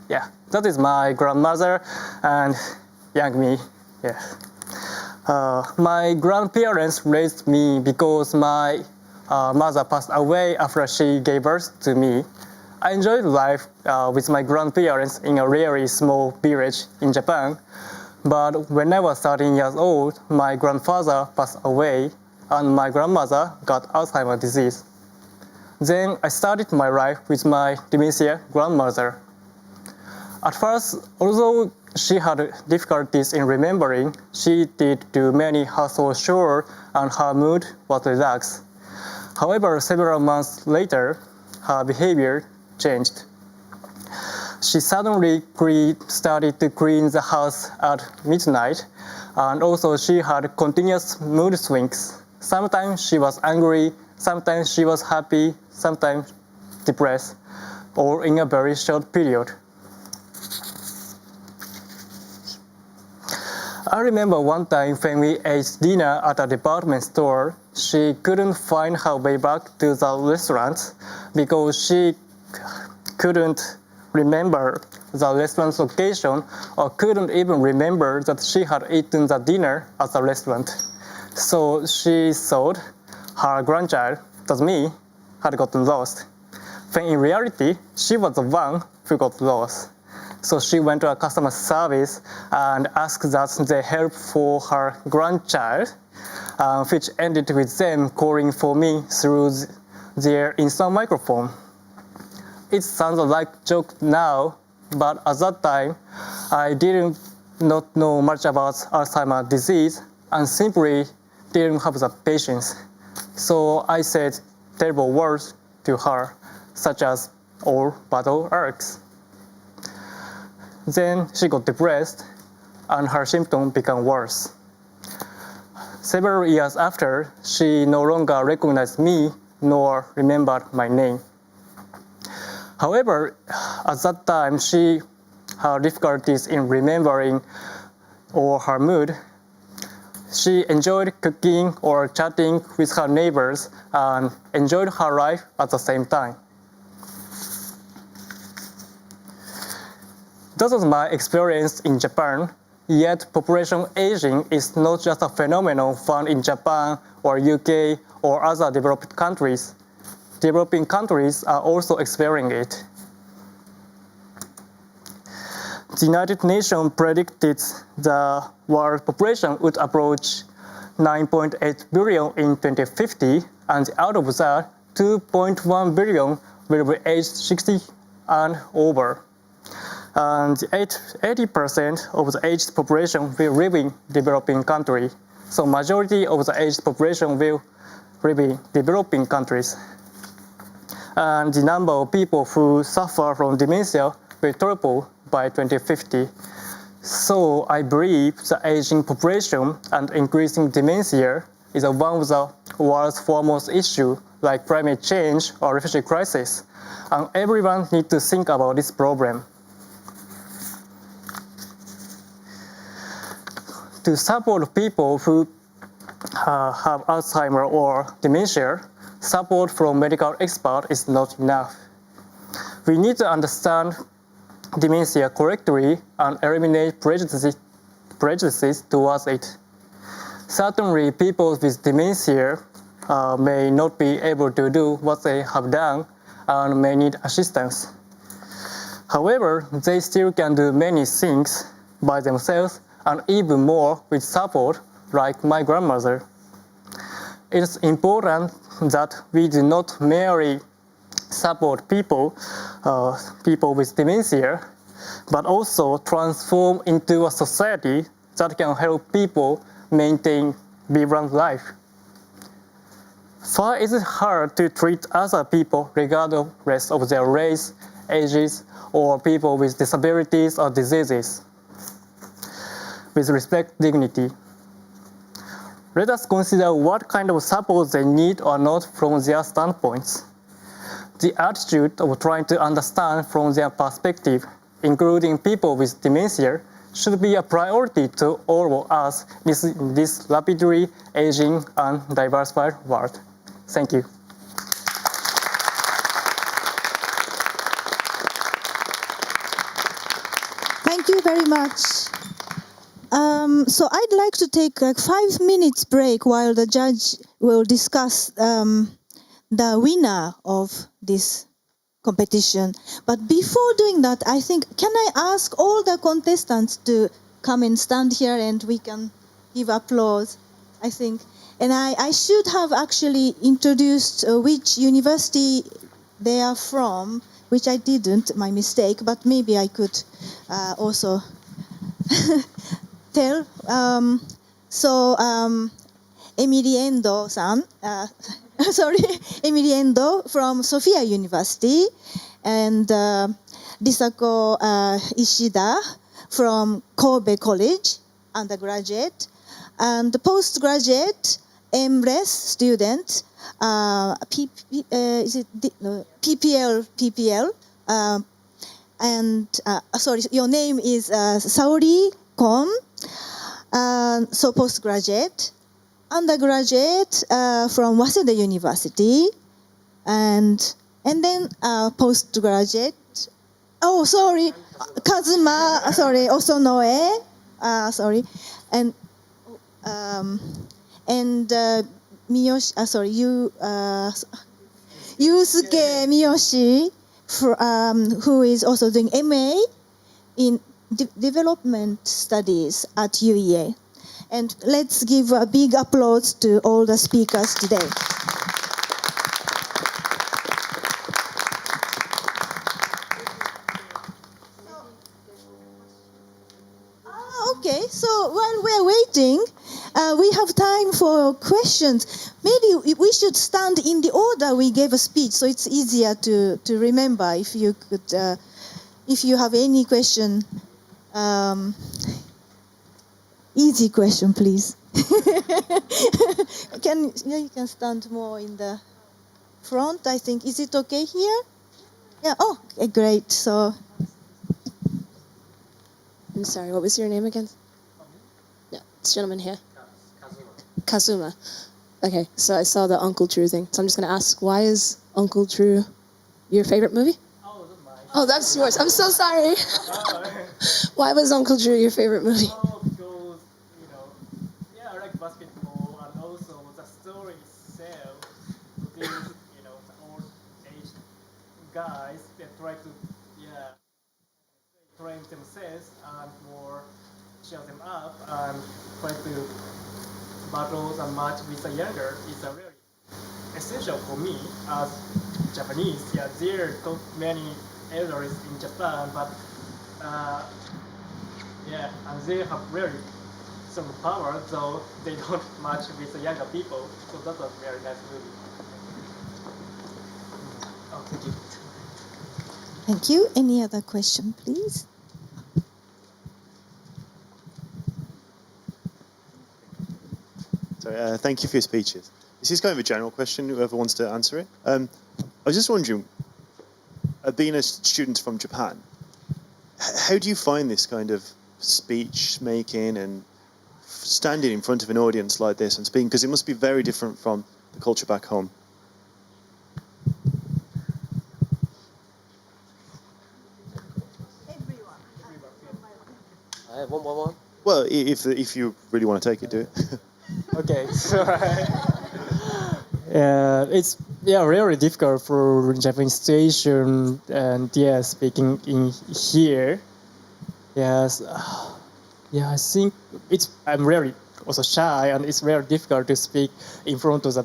Speaker 7: Yeah, that is my grandmother and young me. Yeah. My grandparents raised me because my mother passed away after she gave birth to me. I enjoyed life with my grandparents in a really small village in Japan. But when I was 13 years old, my grandfather passed away and my grandmother got Alzheimer's disease. Then I started my life with my dementia grandmother. At first, although she had difficulties in remembering, she did do many household chores and her mood was relaxed. However, several months later, her behavior changed. She suddenly started to clean the house at midnight, and also she had continuous mood swings. Sometimes she was angry, sometimes she was happy, sometimes depressed, all in a very short period. I remember one time when we ate dinner at a department store, she couldn't find her way back to the restaurant because she couldn't remember the restaurant's location or couldn't even remember that she had eaten the dinner at the restaurant. So she thought her grandchild, that's me, had gotten lost. When in reality, she was the one who got lost. So she went to a customer service and asked that they help for her grandchild, which ended with them calling for me through their instant microphone. It sounds like a joke now, but at that time, I did not know much about Alzheimer's disease and simply didn't have the patience. So I said terrible words to her, such as all battle irks. Then she got depressed and her symptoms became worse. Several years after, she no longer recognized me nor remembered my name. However, at that time, she had difficulties in remembering or her mood. She enjoyed cooking or chatting with her neighbors and enjoyed her life at the same time. That was my experience in Japan, yet population aging is not just a phenomenon found in Japan or UK or other developed countries. Developing countries are also experiencing it. The United Nations predicted the world population would approach 9.8 billion in 2050, and out of that, 2.1 billion will be aged 60 and over. And 80% of the aged population will live in developing countries. So majority of the aged population will live in developing countries. And the number of people who suffer from dementia will triple by 2050. So I believe the aging population and increasing dementia is one of the world's foremost issues, like climate change or refugee crisis. And everyone needs to think about this problem. To support people who have Alzheimer's or dementia, support from medical experts is not enough. We need to understand dementia correctly and eliminate prejudices towards it. Certainly, people with dementia may not be able to do what they have done and may need assistance. However, they still can do many things by themselves and even more with support, like my grandmother. It is important that we do not merely support people with dementia, but also transform into a society that can help people maintain vibrant life. Why is it hard to treat other people regardless of their race, ages, or people with disabilities or diseases? With respect, dignity. Let us consider what kind of support they need or not from their standpoints. The attitude of trying to understand from their perspective, including people with dementia, should be a priority to all of us in this rapidly aging and diversified world. Thank you.
Speaker 2: Thank you very much. So I'd like to take a 5 minutes break while the judge will discuss the winner of this competition. But before doing that, I think, can I ask all the contestants to come and stand here and we can give applause, I think. And I should have actually introduced which university they are from, which I didn't, my mistake, but maybe I could also tell. Emily Endo-san, Emily Endo from Sophia University, and Risako Ishida from Kobe College, undergraduate, and the postgraduate MRes student, PPL, and sorry, your name is Saori Kon, so postgraduate, undergraduate from Waseda University, and then postgraduate. Oh, sorry, Kazuma. Sorry, Osonoe. Sorry, and Miyoshi. Sorry, Yusuke Miyoshi, who is also doing MA in development studies at UEA. And let's give a big applause to all the speakers today. Okay, so while we're waiting, we have time for questions. Maybe we should stand in the order we gave a speech, so it's easier to remember. If you could, if you have any question, easy question, please. You can stand more in the front. I think, is it okay here? Yeah. Oh, okay, great. So
Speaker 8: I'm sorry, what was your name again? No, this gentleman here. Kazuma. Okay, so I saw the Uncle Drew thing. So I'm just going to ask, why is Uncle Drew your favorite movie? Oh, that's yours. I'm so sorry. Why was Uncle Drew your favorite movie?
Speaker 7: Oh, because, I like basketball, and also the story itself, these, the old age guys that try to, train themselves and more cheer them up and try to battle and match with the younger is a really essential for me as Japanese. Yeah, there are not many elders in Japan, but and they have really some power, though they don't match with the younger people. So that's a very nice movie. Oh, thank you.
Speaker 2: thank you. Any other question, please?
Speaker 1: So thank you for your speeches. This is kind of a general question, whoever wants to answer it. I was just wondering, being a student from Japan, how do you find this kind of speech making and standing in front of an audience like this and speaking? Because it must be very different from the culture back home.
Speaker 5: One.
Speaker 1: Well, if you really want to take it, do it.
Speaker 7: Okay, so it's really difficult for Japanese situation and speaking in here. Yes, I think I'm really also shy and it's very difficult to speak in front of the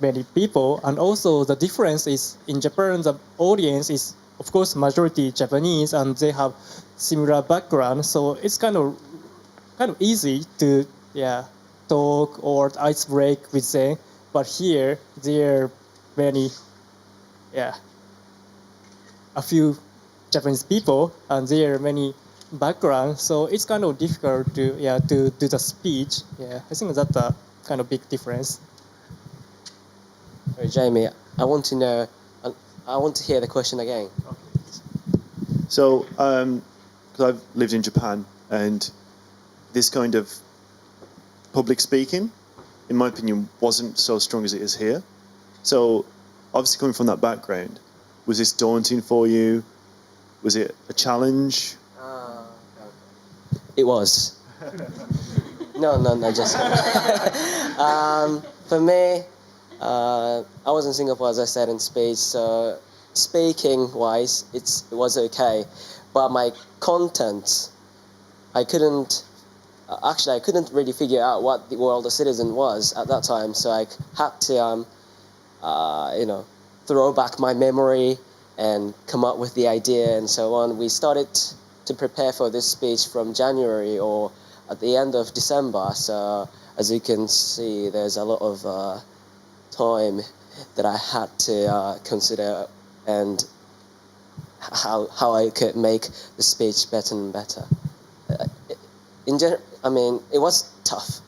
Speaker 7: many people. And also the difference is in Japan the audience is of course majority Japanese and they have similar background, so it's kind of easy to talk or ice break with them. But here there are many a few Japanese people and there are many backgrounds, so it's kind of difficult to do the speech. I think that's a kind of big difference.
Speaker 5: Sorry, Jamie, I want to know, I want to hear the question again.
Speaker 1: So, because I've lived in Japan, and this kind of public speaking, in my opinion, wasn't so strong as it is here. So, obviously coming from that background, was this daunting for you? Was it a challenge?
Speaker 5: It was. No, just for me, I was in Singapore, as I said in speech, so speaking-wise, it was okay. But my content, I couldn't really figure out what the world of citizen was at that time, so I had to, throw back my memory and come up with the idea and so on. We started to prepare for this speech from January or at the end of December, so as you can see, there's a lot of time that I had to consider and how I could make the speech better and better. In general, it was tough.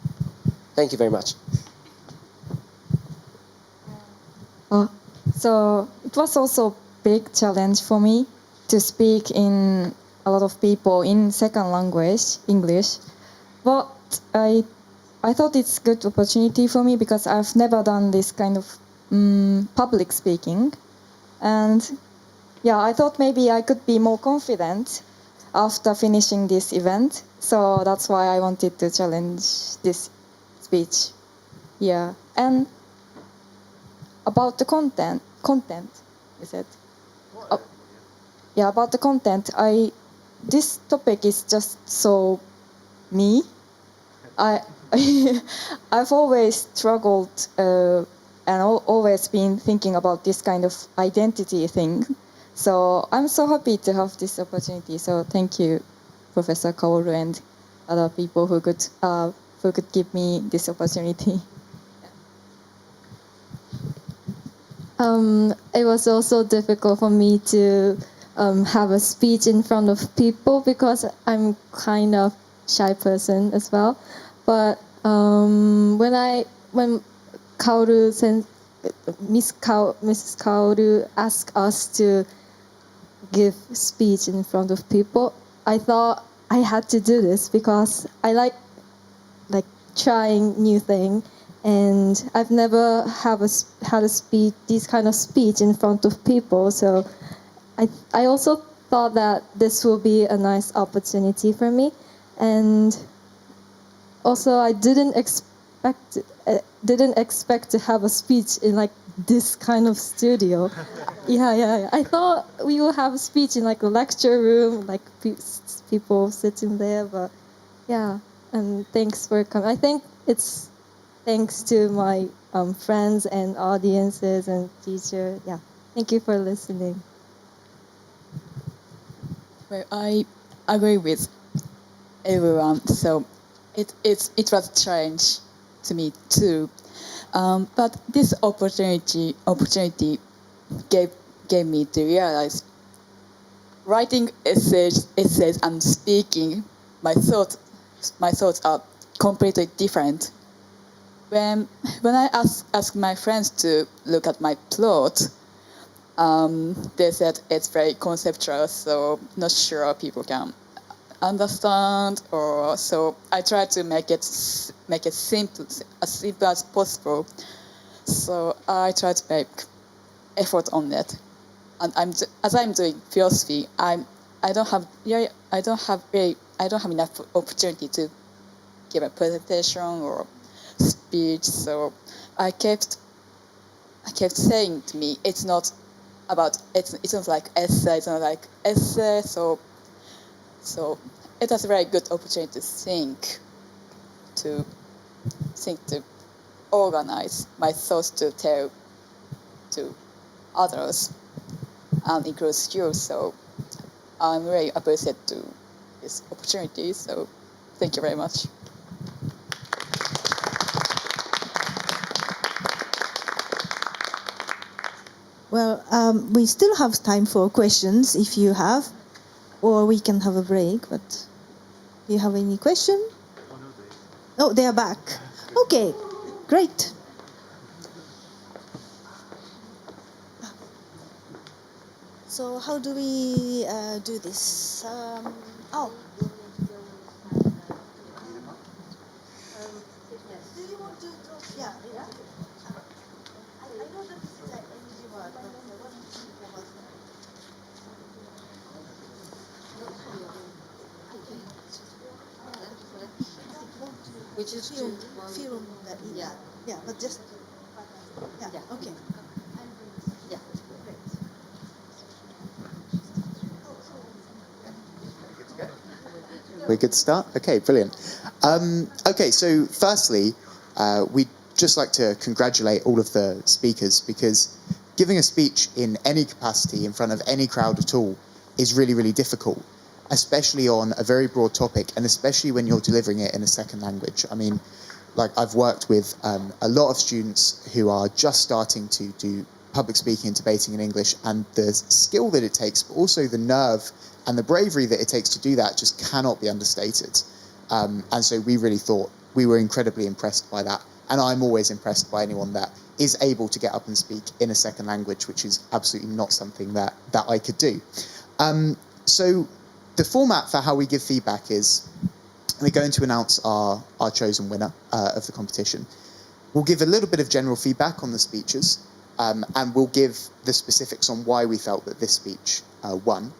Speaker 5: Thank you very much.
Speaker 9: So it was also a big challenge for me to speak in a lot of people in second language, English. But I thought it's a good opportunity for me because I've never done this kind of public speaking. And I thought maybe I could be more confident after finishing this event. So that's why I wanted to challenge this speech. Yeah. And about the content, you said. About the content, this topic is just so me. I've always struggled and always been thinking about this kind of identity thing. So I'm so happy to have this opportunity. So thank you, Professor Kaoru and other people who could give me this opportunity.
Speaker 4: It was also difficult for me to have a speech in front of people because I'm kind of shy person as well. But
Speaker 8: When Kaoru Mrs. Kaoru asked us to give speech in front of people, I thought I had to do this because I like trying new thing, and I've never had a speech, this kind of speech in front of people. So I also thought that this will be a nice opportunity for me, and also I didn't expect to have a speech in like this kind of studio. Yeah. I thought we will have a speech in like a lecture room, like people sitting there, but yeah. And thanks for coming. I think it's thanks to my friends and audiences and teacher. Yeah, thank you for listening.
Speaker 3: Well, I agree with everyone. So it was a challenge to me too. But this opportunity gave me to realize writing essays and speaking my thoughts are completely different. When I asked my friends to look at my plot, they said it's very conceptual, so not sure people can understand. Or so I tried to make it simple, as simple as possible. So I tried to make effort on that. And as I'm doing philosophy, I don't have enough opportunity to give a presentation or speech. So I kept saying to me, it's not like essay. It's not like essay. So it was a very good opportunity to organize my thoughts to tell to others and include you. So I'm very appreciative to this opportunity. So thank you very much.
Speaker 2: Well, we still have time for questions if you have, or we can have a break. But do you have any question? Oh, they are back. Okay, great. So how do we do this? Oh. Do you want to talk? Yeah. I know that this is an easy word, but what do you think about that?
Speaker 6: We just
Speaker 2: film
Speaker 6: do one.
Speaker 2: that.
Speaker 6: Yeah.
Speaker 2: Yeah, but just yeah. Okay.
Speaker 6: Yeah.
Speaker 10: We're good to start? Okay, brilliant. Okay, so firstly, we'd just like to congratulate all of the speakers, because giving a speech in any capacity in front of any crowd at all is really, really difficult, especially on a very broad topic, and especially when you're delivering it in a second language. I mean, like, I've worked with a lot of students who are just starting to do public speaking and debating in English, and the skill that it takes, but also the nerve and the bravery that it takes to do that just cannot be understated. And so we really thought, we were incredibly impressed by that. And I'm always impressed by anyone that is able to get up and speak in a second language, which is absolutely not something that I could do. So the format for how we give feedback is, we're going to announce our chosen winner of the competition. We'll give a little bit of general feedback on the speeches, and we'll give the specifics on why we felt that this speech won.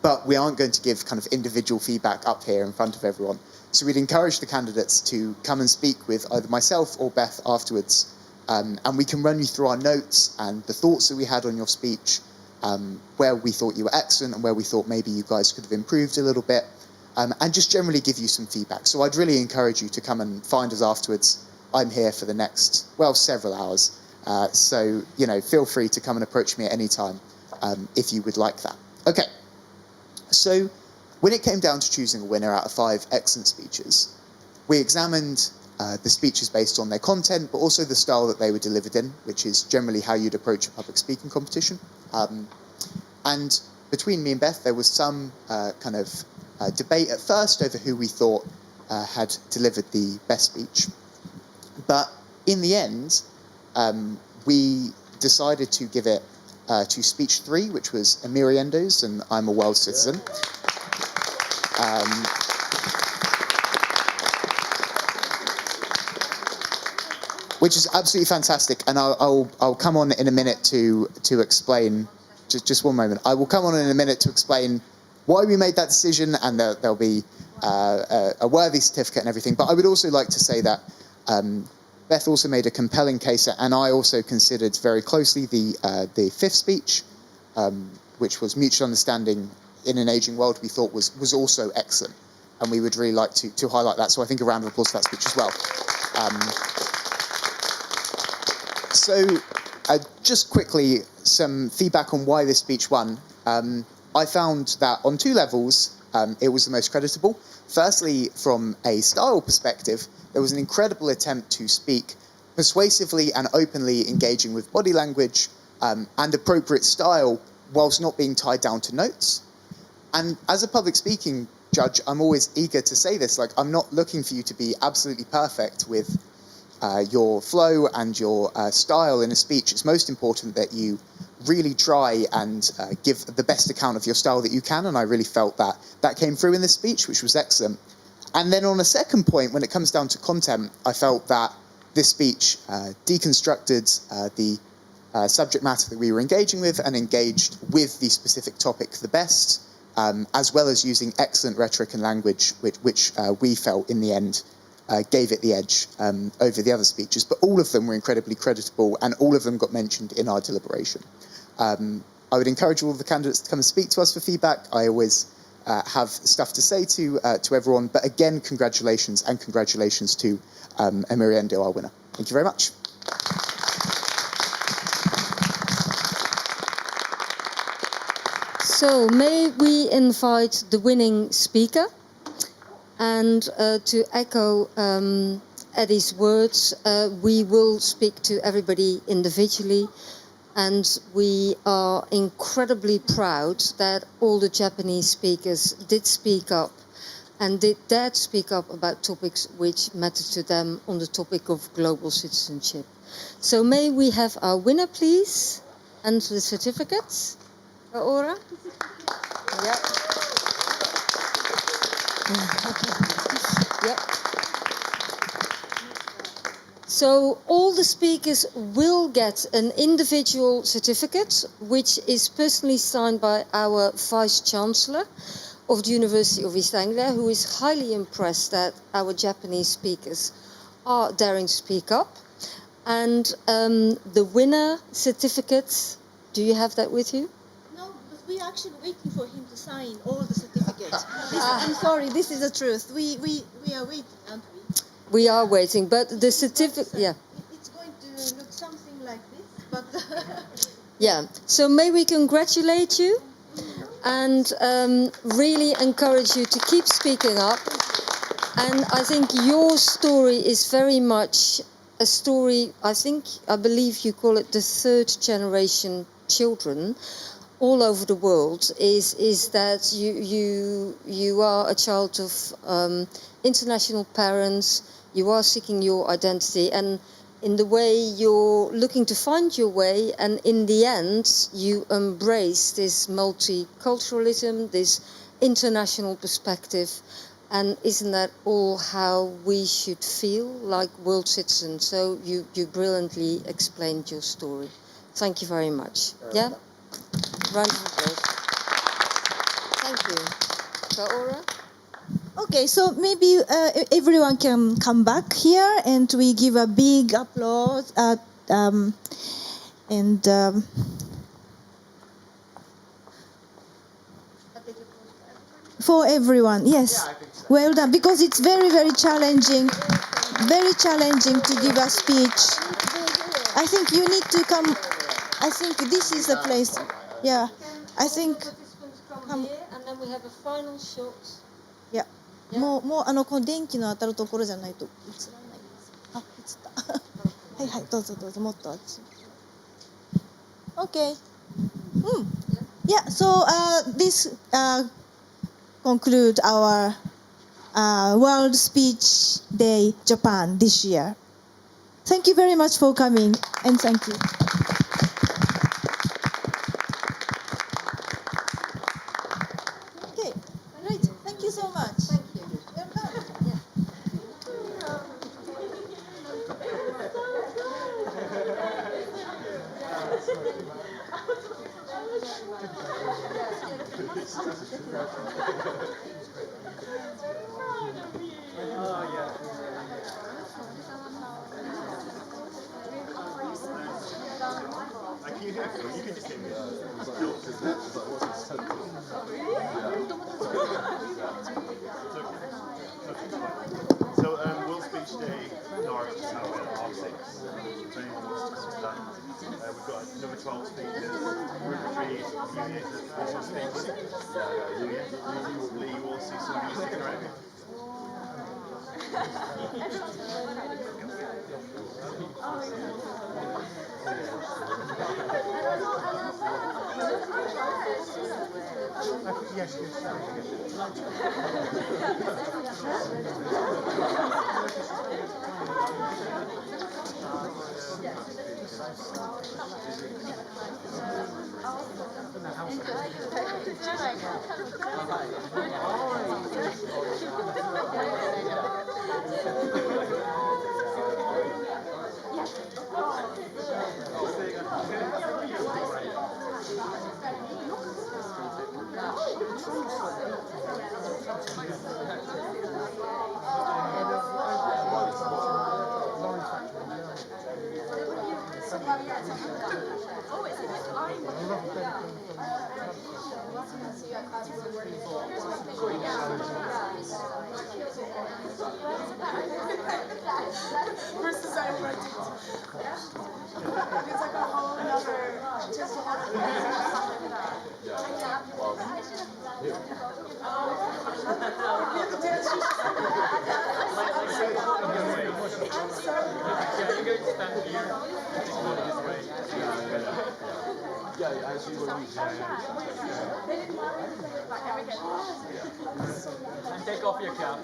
Speaker 10: But we aren't going to give kind of individual feedback up here in front of everyone. So we'd encourage the candidates to come and speak with either myself or Beth afterwards, and we can run you through our notes and the thoughts that we had on your speech, where we thought you were excellent and where we thought maybe you guys could have improved a little bit, and just generally give you some feedback. So I'd really encourage you to come and find us afterwards. I'm here for the next, well, several hours. So, you know, feel free to come and approach me at any time if you would like that. Okay. So when it came down to choosing a winner out of 5 excellent speeches, we examined the speeches based on their content, but also the style that they were delivered in, which is generally how you'd approach a public speaking competition. And between me and Beth, there was some kind of debate at first over who we thought had delivered the best speech. But in the end, we decided to give it to speech 3, which was Emiriendo's, and I'm a world citizen. Which is absolutely fantastic, and I'll come on in a minute to explain. Just one moment. I will come on in a minute to explain why we made that decision, and there'll be a worthy certificate and everything. But I would also like to say that Beth also made a compelling case, and I also considered very closely the 5th speech, which was mutual understanding in an aging world. We thought was also excellent, and we would really like to highlight that. So I think a round of applause for that speech as well. So just quickly, some feedback on why this speech won. I found that on 2 levels, it was the most creditable. Firstly, from a style perspective, there was an incredible attempt to speak persuasively and openly, engaging with body language and appropriate style, whilst not being tied down to notes. And as a public speaking judge, I'm always eager to say this, like, I'm not looking for you to be absolutely perfect with your flow and your style in a speech. It's most important that you really try and give the best account of your style that you can, and I really felt that came through in this speech, which was excellent. And then on a second point, when it comes down to content, I felt that this speech deconstructed the subject matter that we were engaging with and engaged with the specific topic the best, as well as using excellent rhetoric and language, which we felt in the end gave it the edge over the other speeches. But all of them were incredibly creditable, and all of them got mentioned in our deliberation. I would encourage all of the candidates to come and speak to us for feedback. I always have stuff to say to everyone. But again, congratulations, and congratulations to Emiriendo, our winner. Thank you very much.
Speaker 6: So may we invite the winning speaker? And to echo Eddie's words, we will speak to everybody individually, and we are incredibly proud that all the Japanese speakers did speak up and did dare to speak up about topics which matter to them on the topic of global citizenship. So may we have our winner, please, and the certificates. Aura? Yeah. Yep. So all the speakers will get an individual certificate, which is personally signed by our Vice Chancellor of the University of East Anglia, who is highly impressed that our Japanese speakers are daring to speak up. And the winner certificate, do you have that with you?
Speaker 2: No, because we are actually waiting for him to sign all the certificates. I'm sorry, this is the truth. We are waiting, aren't we?
Speaker 6: We are waiting, but the certificate, yeah.
Speaker 2: It's going to look something like this, but...
Speaker 6: Yeah, so may we congratulate you and really encourage you to keep speaking up. And I think your story is very much a story, I believe you call it the 3rd generation children all over the world, is that you are a child of international parents, you are seeking your identity, and in the way you're looking to find your way, and in the end you embrace this multiculturalism, this international perspective. And isn't that all how we should feel like world citizens? So you brilliantly explained your story. Thank you very much. Yeah? Round of applause. Thank you. Kaora?
Speaker 2: Okay, so maybe everyone can come back here and we give a big applause for everyone. Yes, yeah, I think so. Well done, because it's very, very challenging to give a speech. I think you need to come. I think this is the place. Yeah, I think.
Speaker 6: Come here, and then we have a final shot.
Speaker 2: Yeah. もうこの電気の当たるところじゃないと映らないです。あ、映った。はいはい、どうぞどうぞ、もっとあっち。Okay. Yeah. So this conclude our World Speech Day Japan this year. Thank you very much for coming, and thank you. Okay, great. Thank you so much. Thank you.
Speaker 1: So World Speech Day, Norwich is now at half 6. If anyone wants to come to that. We've got number 12 speakers, group 3 special speakers. Lee, you will see some of you sticking around.
Speaker 11: And take off your cap.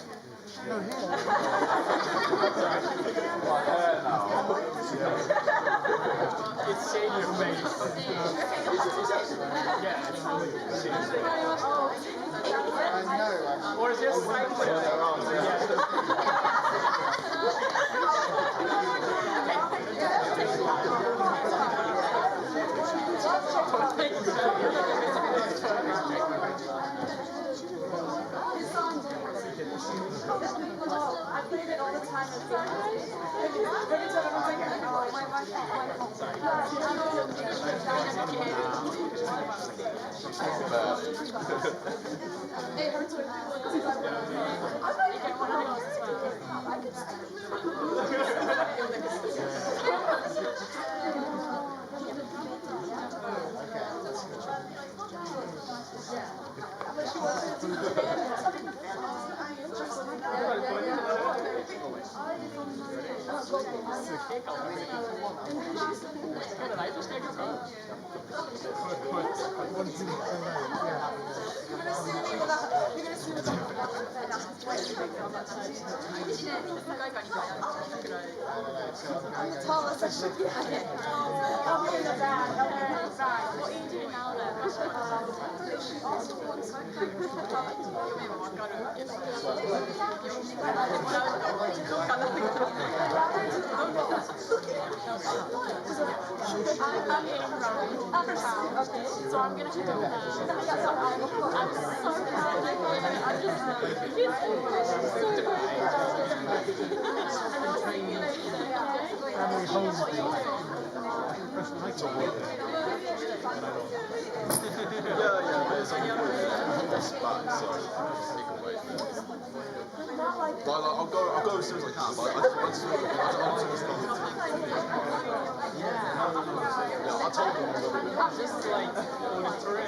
Speaker 11: It's shading your face. Yeah, it's really or just
Speaker 3: I played it all the time as every time I'm like, oh, my it hurts when So I'm gonna have I'm so proud of you. I'm just
Speaker 12: I'll go as soon as I can, but I told them
Speaker 11: I'm just like going through.